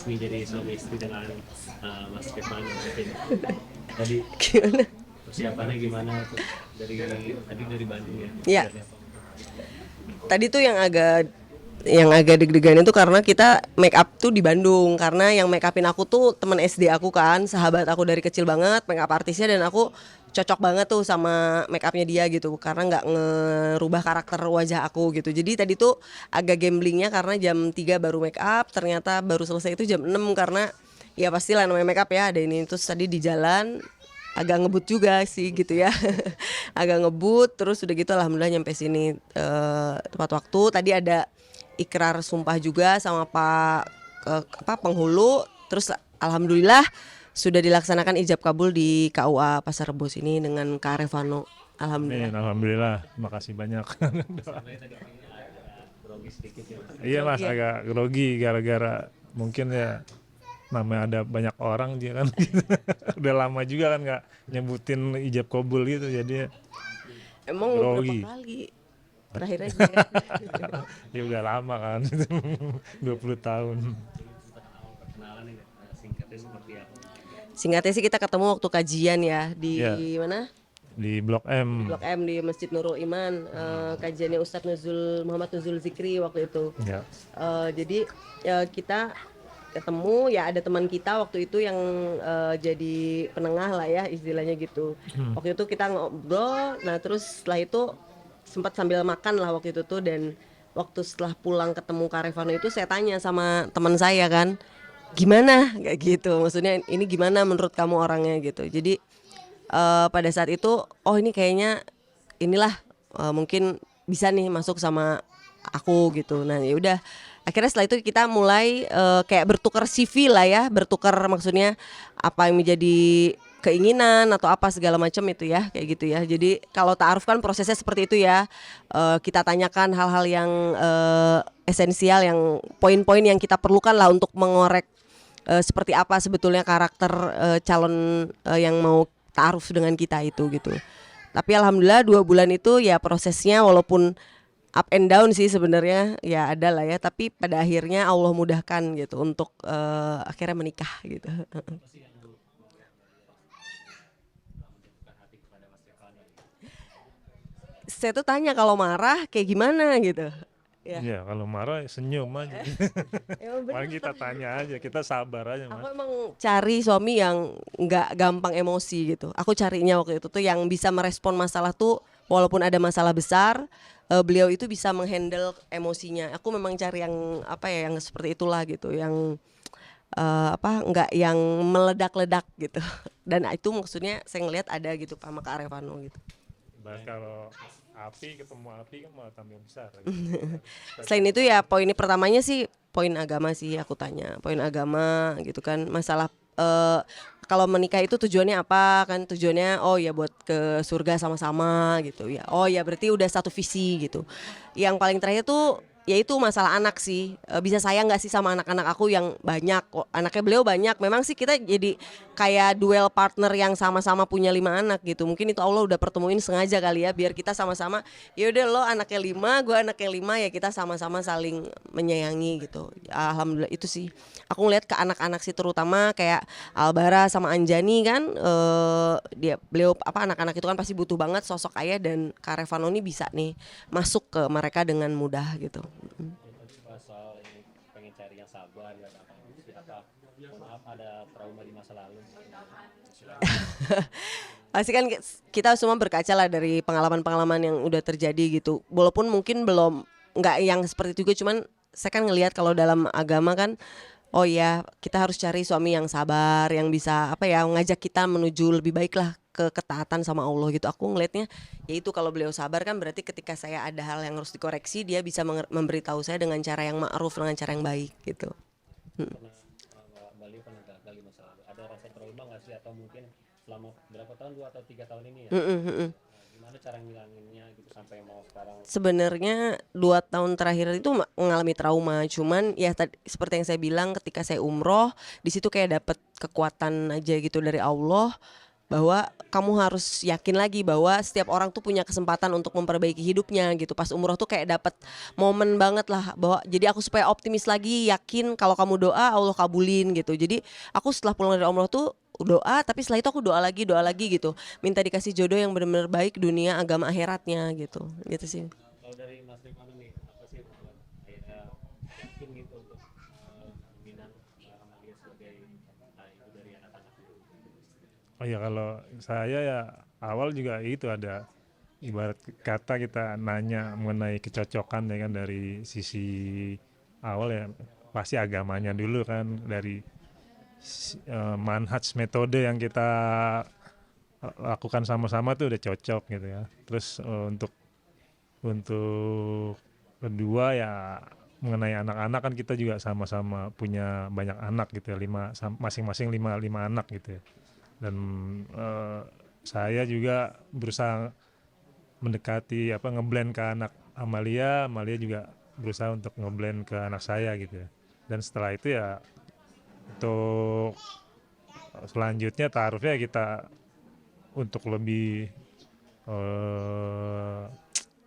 resmi jadi suami istri dengan Mas Kevin mungkin. Tadi Gimana? persiapannya gimana tuh dari Bandung ya? Ya, Dari apa? tadi tuh yang agak deg-degan itu karena kita make up tuh di Bandung, karena yang make upin aku tuh teman SD aku kan, sahabat aku dari kecil banget, make up artisnya, dan aku cocok banget tuh sama make upnya dia gitu, karena nggak ngerubah karakter wajah aku gitu. Jadi tadi tuh agak gamblingnya karena jam 3 baru make up, ternyata baru selesai itu jam 6 karena ya pastilah namanya make up ya ada ini. Terus tadi di jalan agak ngebut juga sih gitu ya. Agak ngebut, terus udah gitu alhamdulillah nyampe sini tepat waktu. Tadi ada ikrar sumpah juga sama Pak penghulu. Terus alhamdulillah sudah dilaksanakan ijab kabul di KUA Pasar Rebo sini dengan Kak Revano. Amin, Alhamdulillah. alhamdulillah. Makasih banyak. Sebenarnya tadi grogi sedikit ya. Iya Mas, Grogi ya? agak grogi gara-gara mungkin ya namanya ada banyak orang dia kan. Udah lama juga kan nggak nyebutin ijab kabul gitu, jadi Emang berapa grogi. kali? Terakhir aja ya. Ya udah lama kan. 20 tahun. Awal perkenalan ini singkatnya seperti apa? Singkatnya sih kita ketemu waktu kajian ya di Ya, mana? di Blok M. Blok M di Masjid Nurul Iman, kajiannya Ustadz Muhammad Nuzul Zikri waktu itu. Ya. Jadi kita ketemu ya, ada teman kita waktu itu yang jadi penengah lah ya istilahnya gitu. Waktu itu kita ngobrol, nah terus setelah itu sempat sambil makan lah waktu itu tuh, dan waktu setelah pulang ketemu Kak Revano itu saya tanya sama teman saya kan, gimana kayak gitu, maksudnya ini gimana menurut kamu orangnya gitu. Jadi pada saat itu oh ini kayaknya inilah mungkin bisa nih masuk sama aku gitu. Nah ya udah akhirnya setelah itu kita mulai kayak bertukar CV lah ya, bertukar maksudnya apa yang menjadi keinginan atau apa segala macam itu ya, kayak gitu ya. Jadi kalau ta'aruf kan prosesnya seperti itu ya. Kita tanyakan hal-hal yang esensial, yang poin-poin yang kita perlukan lah untuk mengorek seperti apa sebetulnya karakter calon yang mau ta'aruf dengan kita itu gitu. Tapi alhamdulillah 2 bulan itu ya prosesnya walaupun up and down sih sebenarnya ya ada lah ya, tapi pada akhirnya Allah mudahkan gitu untuk akhirnya menikah gitu. Apa sih yang menjatuhkan hati kepada Mas Kevin? Saya tuh tanya kalau marah kayak gimana gitu. Ya. Iya, kalau marah senyum aja. Emang Paling bener, kita tanya aja, kita sabar aja aku Mas. emang cari suami yang nggak gampang emosi gitu. Aku carinya waktu itu tuh yang bisa merespon masalah tuh walaupun ada masalah besar, beliau itu bisa menghandle emosinya. Aku memang cari yang apa ya, yang seperti itulah gitu, yang nggak yang meledak-ledak gitu. Dan itu maksudnya saya ngelihat ada gitu sama Kak Arevano gitu. Bahas kalau api ketemu api kan malah tambah besar gitu. Selain itu ya poin pertamanya sih poin agama sih, aku tanya poin agama gitu kan, masalah kalau menikah itu tujuannya apa kan, tujuannya oh ya buat ke surga sama-sama gitu ya, oh ya berarti udah satu visi gitu. Yang paling terakhir tuh yaitu masalah anak sih. Bisa sayang nggak sih sama anak-anak aku yang banyak, anaknya beliau banyak, memang sih kita jadi kayak duel partner yang sama-sama punya 5 anak gitu. Mungkin itu Allah udah pertemuin sengaja kali ya, biar kita sama-sama ya udah lo anaknya 5, gue anaknya 5, ya kita sama-sama saling menyayangi gitu. Alhamdulillah itu sih aku ngeliat ke anak-anak sih, terutama kayak Albara sama Anjani kan, beliau anak-anak itu kan pasti butuh banget sosok ayah, dan Kak Revano ini bisa nih masuk ke mereka dengan mudah gitu. Tadi pas soal ini pengen cari yang sabar ya apa? Maaf ada trauma di masa lalu. Pasti kan kita semua berkaca lah dari pengalaman-pengalaman yang udah terjadi gitu. Walaupun mungkin belum nggak yang seperti itu juga, cuman saya kan ngelihat kalau dalam agama kan, oh ya kita harus cari suami yang sabar, yang bisa apa ya ngajak kita menuju lebih baik lah ke ketaatan sama Allah gitu. Aku ngelihatnya yaitu kalau beliau sabar kan berarti ketika saya ada hal yang harus dikoreksi, dia bisa memberitahu saya dengan cara yang ma'ruf, dengan cara yang baik gitu. Pernah Bali pernah gagal di masa lalu. Ada rasa trauma nggak sih, atau mungkin selama berapa tahun, 2 atau 3 tahun ini ya? Gimana cara ngilanginnya gitu sampai mau sekarang? Sebenarnya 2 tahun terakhir itu mengalami trauma, cuman ya seperti yang saya bilang ketika saya umroh di situ kayak dapet kekuatan aja gitu dari Allah. bahwa kamu harus yakin lagi bahwa setiap orang tuh punya kesempatan untuk memperbaiki hidupnya gitu. Pas umroh tuh kayak dapat momen banget lah, bahwa jadi aku supaya optimis lagi, yakin kalau kamu doa Allah kabulin gitu. Jadi aku setelah pulang dari umroh tuh doa, tapi setelah itu aku doa lagi gitu, minta dikasih jodoh yang benar-benar baik dunia agama akhiratnya gitu sih. Kalau dari Mas Rifano nih, apa sih yang membuat kayak yakin gitu untuk minat Amalia sebagai ibu dari anak-anak itu? Oh ya, kalau saya ya awal juga itu ada ibarat kata kita nanya mengenai kecocokan ya kan, dari sisi awal ya pasti agamanya dulu kan, dari manhaj metode yang kita lakukan sama-sama tuh udah cocok gitu ya. Terus untuk kedua ya mengenai anak-anak kan kita juga sama-sama punya banyak anak gitu ya, masing-masing lima anak gitu ya. Dan saya juga berusaha mendekati ngeblend ke anak Amalia juga berusaha untuk ngeblend ke anak saya gitu ya. Dan setelah itu ya untuk selanjutnya taruhnya kita untuk lebih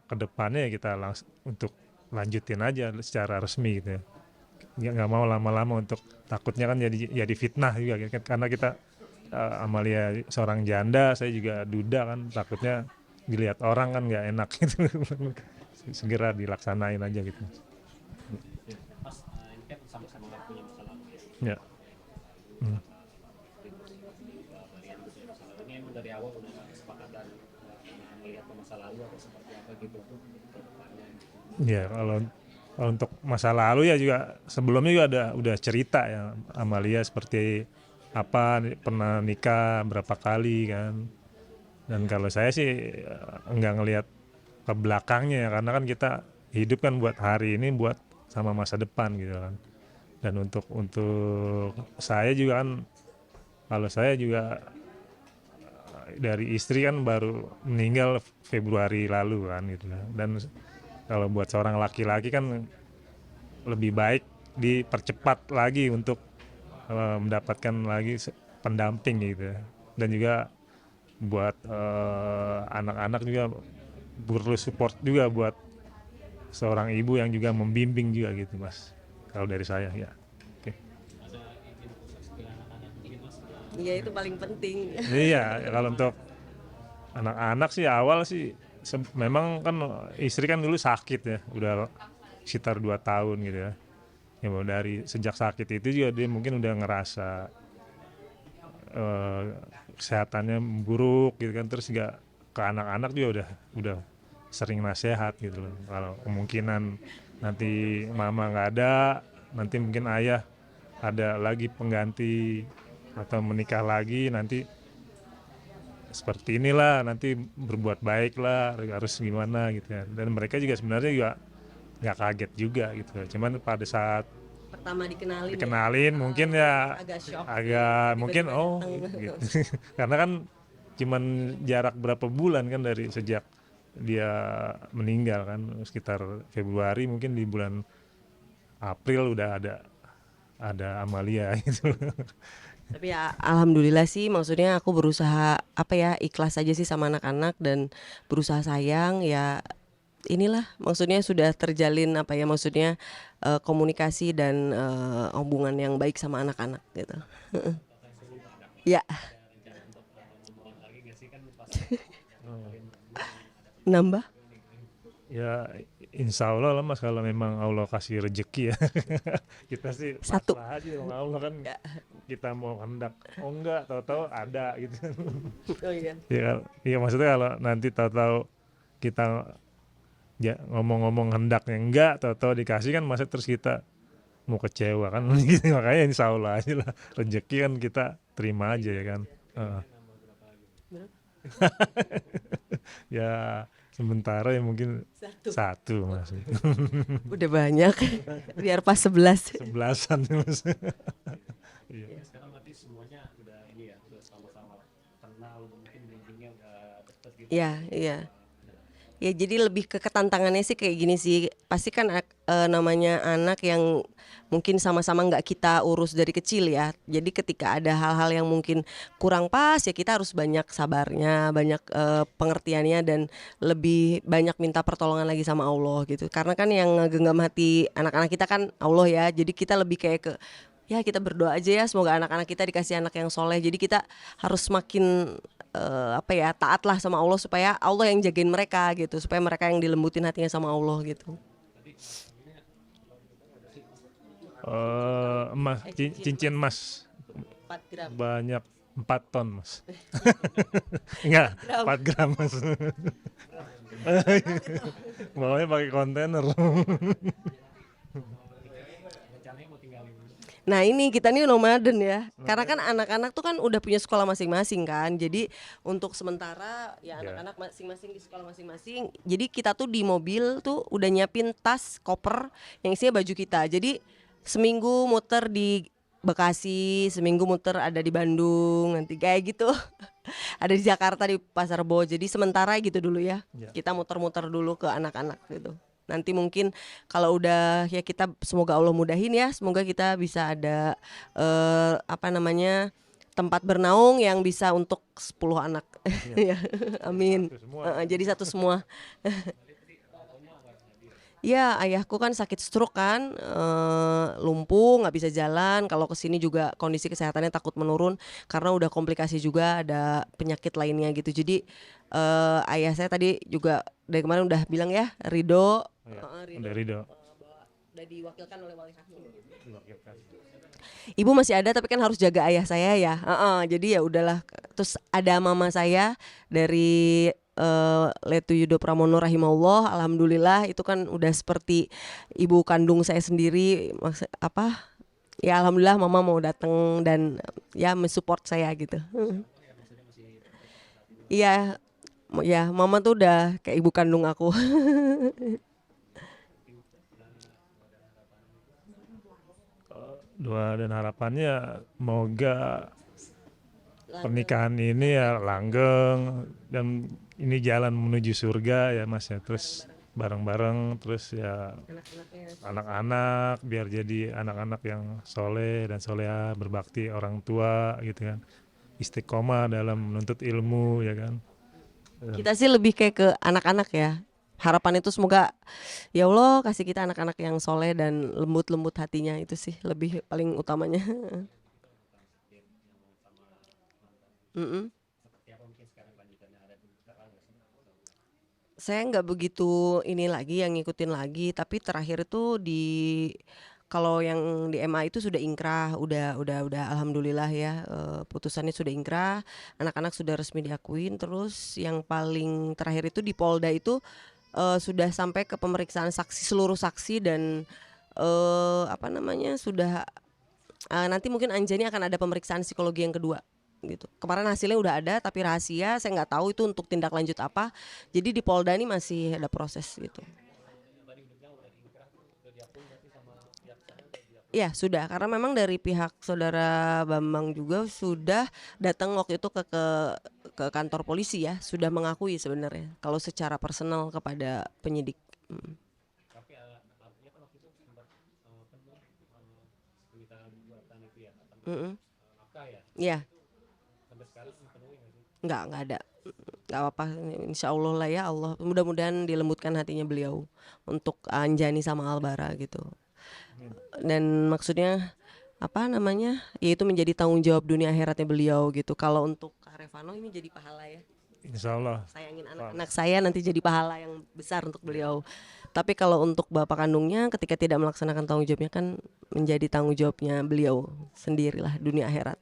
ke depannya ya kita langsung untuk lanjutin aja secara resmi gitu ya. Nggak mau lama-lama, untuk takutnya kan jadi fitnah juga gitu kan. Karena kita Amalia seorang janda, saya juga duda kan, takutnya dilihat orang kan nggak enak gitu. Segera dilaksanain aja gitu. Ya, Mas, ini kan sama-sama nggak punya masa lalu ya. Ya. Hmm. Kalian punya masa lalu. Ini emang dari awal udah kesepakatan melihat ke masa lalu atau seperti apa gitu ke depannya gitu. Ya, kalau untuk masa lalu ya juga sebelumnya juga udah cerita ya Amalia seperti apa, pernah nikah berapa kali kan. Dan kalau saya sih enggak ngelihat ke belakangnya ya, karena kan kita hidup kan buat hari ini, buat sama masa depan gitu kan. Dan untuk saya juga kan, kalau saya juga dari istri kan baru meninggal Februari lalu kan gitu kan. Dan kalau buat seorang laki-laki kan lebih baik dipercepat lagi untuk mendapatkan lagi pendamping gitu ya. Dan juga buat anak-anak juga perlu support juga buat seorang ibu yang juga membimbing juga gitu Mas, kalau dari saya ya. Oke. Ada izin khusus ke anak-anak mungkin Mas? Iya itu paling penting. Iya, kalau untuk anak-anak sih awal sih memang kan istri kan dulu sakit ya, udah sekitar 2 tahun gitu ya. Ya dari sejak sakit itu juga dia mungkin udah ngerasa kesehatannya buruk gitu kan. Terus juga ke anak-anak juga udah sering nasihat gitu loh, kalau kemungkinan nanti mama nggak ada, nanti mungkin ayah ada lagi pengganti atau menikah lagi, nanti seperti inilah, nanti berbuat baik lah, harus gimana gitu ya. Dan mereka juga sebenarnya juga nggak kaget juga gitu, cuman pada saat Pertama dikenalin dikenalin ya, mungkin ya agak shock, agak mungkin tiba-tiba datang. gitu. Karena kan cuman jarak berapa bulan kan dari sejak dia meninggal kan, sekitar Februari, mungkin di bulan April udah ada Amalia gitu. Tapi ya alhamdulillah sih, maksudnya aku berusaha apa ya, ikhlas aja sih sama anak-anak dan berusaha sayang ya. Inilah maksudnya sudah terjalin apa ya, maksudnya komunikasi dan hubungan yang baik sama anak-anak gitu. Ya, Lagi nggak sih kan pas nambah. Ya insya Allah lah Mas, kalau memang Allah kasih rezeki ya. Kita sih Satu. pasrah aja sama Allah kan. Ya. Kita mau hendak, oh enggak, tahu-tahu ada gitu. Oh iya. Iya maksudnya kalau nanti tahu-tahu kita ya ngomong-ngomong hendaknya enggak, tahu-tahu dikasih kan, masa terus kita mau kecewa kan. Gitu. Makanya insya Allah aja lah, rezeki kan kita terima aja ya kan. Ya sementara ya mungkin satu Mas. Udah banyak. Biar pas 11. 11-an Mas. ya sekarang berarti semuanya udah ini ya, udah sama-sama kenal, mungkin bimbingnya udah deket gitu. Iya, iya. Ya jadi lebih ke ketantangannya sih kayak gini sih. Pasti kan namanya anak yang mungkin sama-sama nggak kita urus dari kecil ya. Jadi ketika ada hal-hal yang mungkin kurang pas ya kita harus banyak sabarnya, banyak pengertiannya dan lebih banyak minta pertolongan lagi sama Allah gitu. Karena kan yang ngegenggam hati anak-anak kita kan Allah ya. Jadi kita lebih kayak ke ya kita berdoa aja ya semoga anak-anak kita dikasih anak yang soleh. Jadi kita harus makin apa ya taatlah sama Allah supaya Allah yang jagain mereka gitu, supaya mereka yang dilembutin hatinya sama Allah gitu. Emas, cincin emas 4 gram. banyak 4 ton mas. Enggak, 4 gram mas. Bawanya pakai kontainer. Rencananya mau tinggal di mana? Nah ini kita nih nomaden ya, karena kan anak-anak tuh kan udah punya sekolah masing-masing kan, jadi untuk sementara ya anak-anak masing-masing di sekolah masing-masing, jadi kita tuh di mobil tuh udah nyiapin tas, koper yang isinya baju kita, jadi seminggu muter di Bekasi, seminggu muter ada di Bandung, nanti kayak gitu, ada di Jakarta di Pasar Bo, jadi sementara gitu dulu ya, kita muter-muter dulu ke anak-anak gitu. Nanti mungkin kalau udah ya kita semoga Allah mudahin ya, semoga kita bisa ada apa namanya tempat bernaung yang bisa untuk 10 anak. Ya, amin. Jadi satu semua. Ya ayahku kan sakit stroke kan, lumpuh nggak bisa jalan. Kalau kesini juga kondisi kesehatannya takut menurun karena udah komplikasi juga ada penyakit lainnya gitu. Jadi ayah saya tadi juga dari kemarin udah bilang ya Ridho, Udah Ridho. udah diwakilkan oleh wali rahmi. Ibu masih ada tapi kan harus jaga ayah saya ya. Jadi ya udahlah. Terus ada mama saya dari Letu Yudo Pramono rahimahullah, alhamdulillah itu kan udah seperti ibu kandung saya sendiri. Ya alhamdulillah mama mau datang dan ya mensupport saya gitu. Iya, ya mama tuh udah kayak ibu kandung aku. Doa dan harapannya semoga pernikahan ini ya langgeng dan ini jalan menuju surga ya mas ya, terus bareng-bareng, terus ya anak-anak biar jadi anak-anak yang soleh dan soleha, berbakti orang tua gitu kan, istiqomah dalam menuntut ilmu ya kan. Kita sih lebih kayak ke anak-anak ya. Harapan itu semoga ya Allah kasih kita anak-anak yang soleh dan lembut-lembut hatinya, itu sih lebih paling utamanya. Saya nggak begitu ini lagi yang ngikutin lagi, tapi terakhir itu kalau yang di MA itu sudah ingkrah, udah alhamdulillah ya, putusannya sudah ingkrah, anak-anak sudah resmi diakuin. Terus yang paling terakhir itu di Polda itu sudah sampai ke pemeriksaan saksi, seluruh saksi dan apa namanya sudah nanti mungkin Anjani akan ada pemeriksaan psikologi yang kedua gitu. Kemarin hasilnya udah ada tapi rahasia, saya nggak tahu itu untuk tindak lanjut apa. Jadi di Polda ini masih ada proses gitu. Ya sudah, karena memang dari pihak saudara Bambang juga sudah datang waktu itu ke kantor polisi ya, sudah mengakui sebenarnya kalau secara personal kepada penyidik. Tapi artinya kan waktu itu sempat cerita buatan itu ya, nafkah ya. Iya. Sampai sekarang dipenuhi nggak sih? Nggak ada, nggak apa-apa, insya Allah lah ya, Allah mudah-mudahan dilembutkan hatinya beliau untuk Anjani sama Albara gitu. Dan maksudnya apa namanya, yaitu menjadi tanggung jawab dunia akhiratnya beliau gitu. Kalau untuk Kak Revano ini jadi pahala ya, Insya Allah. sayangin anak-anak saya nanti jadi pahala yang besar untuk beliau. Tapi kalau untuk bapak kandungnya ketika tidak melaksanakan tanggung jawabnya kan menjadi tanggung jawabnya beliau sendirilah dunia akhirat.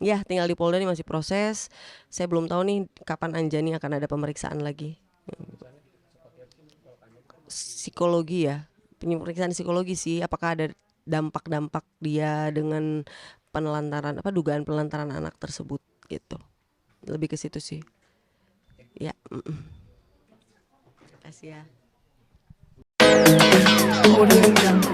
Ya tinggal di Polda ini masih proses. Saya belum tahu nih kapan Anjani akan ada pemeriksaan lagi. Psikologi ya, pemeriksaan psikologi sih, apakah ada dampak-dampak dia dengan penelantaran dugaan penelantaran anak tersebut gitu. Lebih ke situ sih. Ya. Terima kasih ya. Audio Jungle.